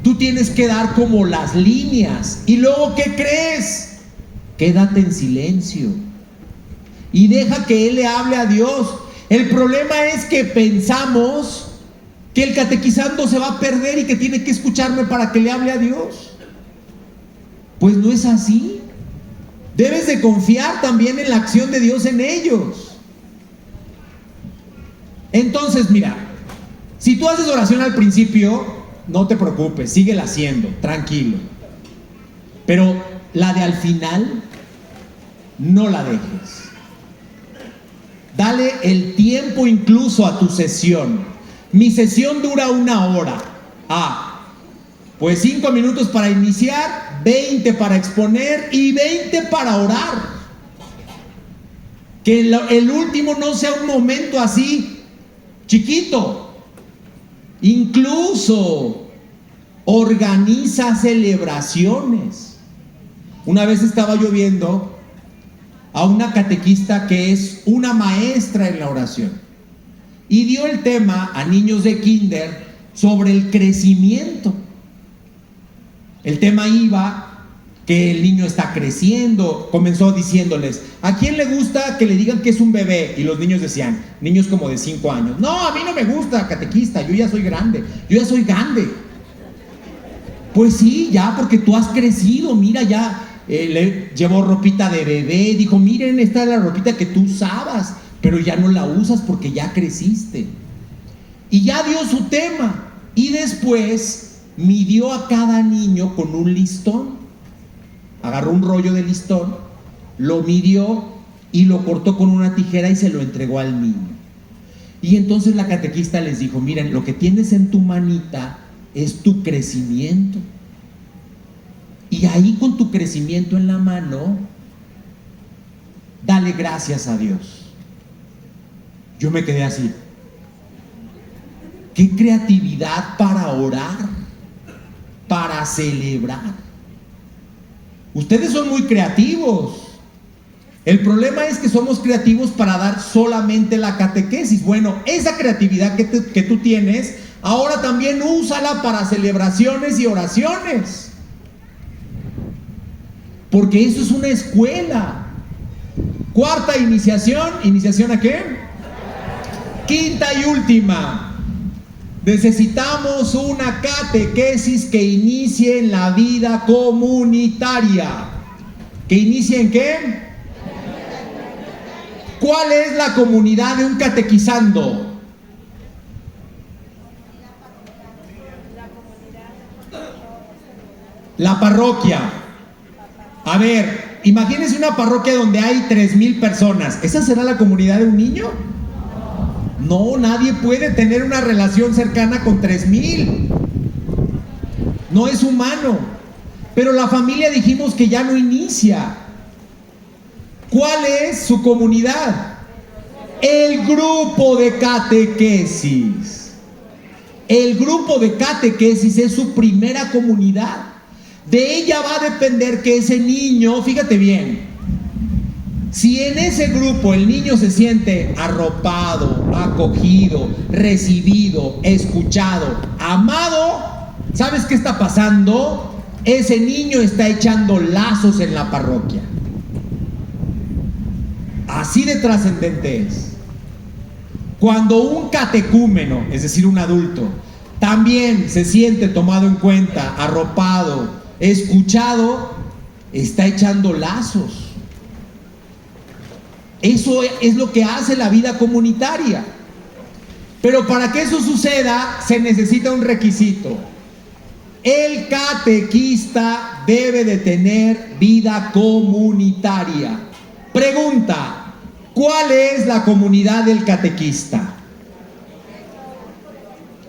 Tú tienes que dar como las líneas. ¿Y luego qué crees? quédate en silencio y deja que Él le hable a Dios. El problema es que pensamos que el catequizando se va a perder y que tiene que escucharme para que le hable a Dios. Pues no es así. Debes de confiar también en la acción de Dios en ellos. Entonces, mira, si tú haces oración al principio, no te preocupes, síguela haciendo, tranquilo. Pero la de al final, no la dejes. Dale el tiempo incluso a tu sesión. Mi sesión dura 1 hora. Pues 5 minutos para iniciar, 20 para exponer y 20 para orar. Que el último no sea un momento así chiquito. Incluso organiza celebraciones. Una vez estaba yo viendo a una catequista que es una maestra en la oración y dio el tema a niños de kinder sobre el crecimiento. El tema iba que el niño está creciendo. Comenzó diciéndoles: ¿a quién le gusta que le digan que es un bebé? Y los niños decían, niños como de 5 años: no, a mí no me gusta, catequista, yo ya soy grande. Pues sí, ya, porque tú has crecido, mira, ya le llevó ropita de bebé, dijo: miren, esta es la ropita que tú usabas, pero ya no la usas porque ya creciste. Y ya dio su tema, y después midió a cada niño con un listón. Agarró un rollo de listón, lo midió y lo cortó con una tijera y se lo entregó al niño. Y entonces la catequista les dijo: miren, lo que tienes en tu manita es tu crecimiento. Y ahí, con tu crecimiento en la mano, dale gracias a Dios. Yo me quedé así. ¡Qué creatividad para orar! Para celebrar. Ustedes son muy creativos. El problema es que somos creativos para dar solamente la catequesis. Bueno, esa creatividad que tú tienes, ahora también úsala para celebraciones y oraciones. Porque eso es una escuela. 4ª iniciación. ¿Iniciación a qué? 5ª y última. Necesitamos una catequesis que inicie en la vida comunitaria. ¿Que inicie en qué? ¿Cuál es la comunidad de un catequizando? La parroquia. A ver, imagínense una parroquia donde hay 3,000 personas. ¿Esa será la comunidad de un niño? No, nadie puede tener una relación cercana con 3,000. No es humano. Pero la familia dijimos que ya no inicia. ¿Cuál es su comunidad? El grupo de catequesis. El grupo de catequesis es su primera comunidad. De ella va a depender que ese niño, fíjate bien, si en ese grupo el niño se siente arropado, acogido, recibido, escuchado, amado, ¿sabes qué está pasando? Ese niño está echando lazos en la parroquia. Así de trascendente es. Cuando un catecúmeno, es decir, un adulto, también se siente tomado en cuenta, arropado, escuchado, está echando lazos. Eso es lo que hace la vida comunitaria. Pero para que eso suceda, se necesita un requisito. El catequista debe de tener vida comunitaria. Pregunta: ¿cuál es la comunidad del catequista?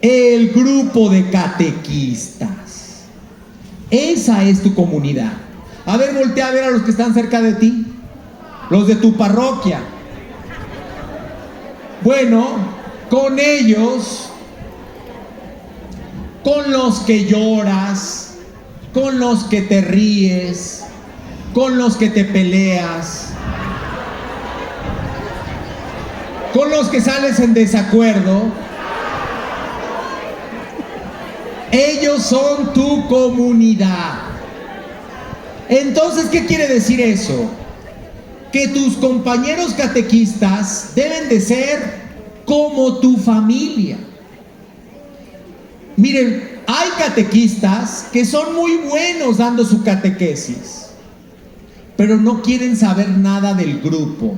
El grupo de catequistas. Esa es tu comunidad. A ver, voltea a ver a los que están cerca de ti, los de tu parroquia. Bueno, con ellos, con los que lloras, con los que te ríes, con los que te peleas, con los que sales en desacuerdo. Ellos son tu comunidad. Entonces, ¿qué quiere decir eso? Que tus compañeros catequistas deben de ser como tu familia. Miren, hay catequistas que son muy buenos dando su catequesis, pero no quieren saber nada del grupo,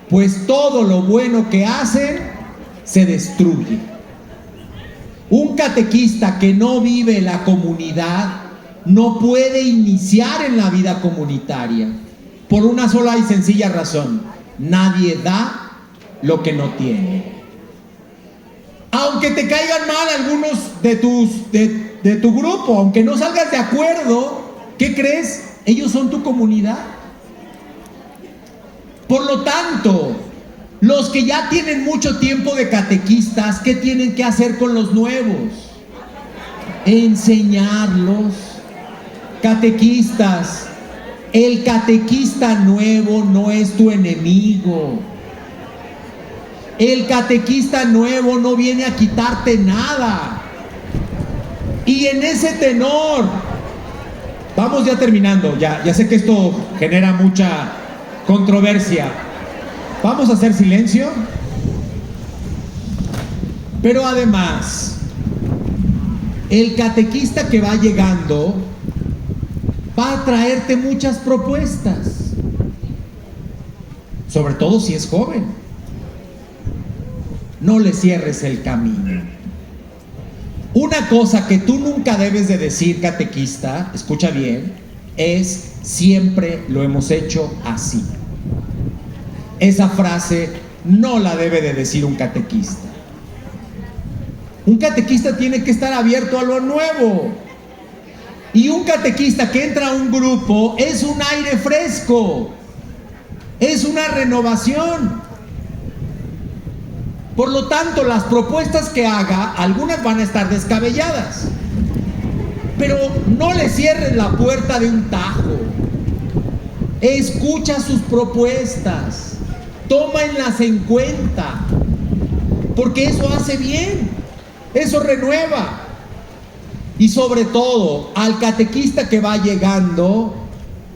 pues todo lo bueno que hacen se destruye. Un catequista que no vive la comunidad no puede iniciar en la vida comunitaria, por una sola y sencilla razón: nadie da lo que no tiene. Aunque te caigan mal algunos de tu grupo, aunque no salgas de acuerdo, ¿qué crees? Ellos son tu comunidad. Por lo tanto, los que ya tienen mucho tiempo de catequistas, ¿qué tienen que hacer con los nuevos? Enseñarlos. Catequistas, el catequista nuevo no es tu enemigo. El catequista nuevo no viene a quitarte nada. Y en ese tenor, vamos ya terminando, ya sé que esto genera mucha controversia. Vamos a hacer silencio. Pero además, el catequista que va llegando va a traerte muchas propuestas, sobre todo si es joven. No le cierres el camino. Una cosa que tú nunca debes de decir, catequista, escucha bien, es: siempre lo hemos hecho así. Esa frase no la debe de decir un catequista. Un catequista tiene que estar abierto a lo nuevo. Y un catequista que entra a un grupo es un aire fresco, es una renovación. Por lo tanto, las propuestas que haga, algunas van a estar descabelladas, pero no le cierres la puerta de un tajo. Escucha sus propuestas, tómalas en cuenta, porque eso hace bien, eso renueva. Y sobre todo, al catequista que va llegando,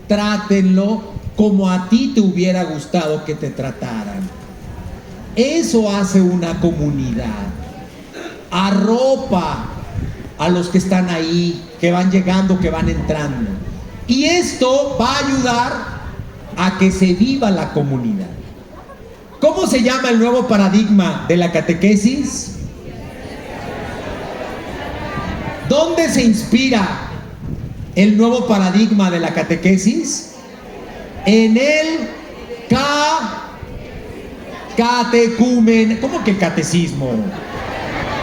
trátenlo como a ti te hubiera gustado que te trataran. Eso hace una comunidad. Arropa a los que están ahí, que van llegando, que van entrando. Y esto va a ayudar a que se viva la comunidad. ¿Cómo se llama el nuevo paradigma de la catequesis? ¿Dónde se inspira el nuevo paradigma de la catequesis? En el catecumen. ¿Cómo que el catecismo?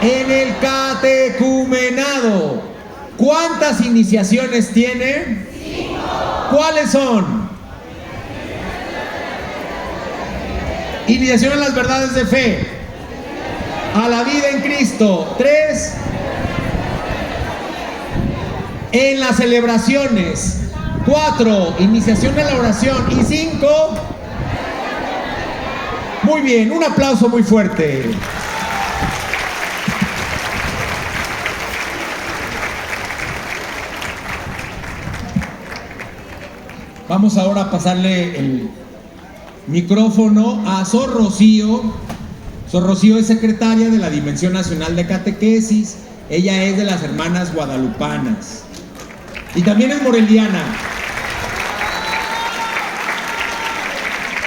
En el catecumenado. ¿Cuántas iniciaciones tiene? 5. ¿Cuáles son? Iniciación a las verdades de fe, a la vida en Cristo. 3. En las celebraciones. 4. Iniciación a la oración. Y 5. Muy bien, un aplauso muy fuerte. Vamos ahora a pasarle el micrófono a Sor Rocío. Sor Rocío es secretaria de la Dimensión Nacional de Catequesis. Ella es de las Hermanas Guadalupanas y también es moreliana.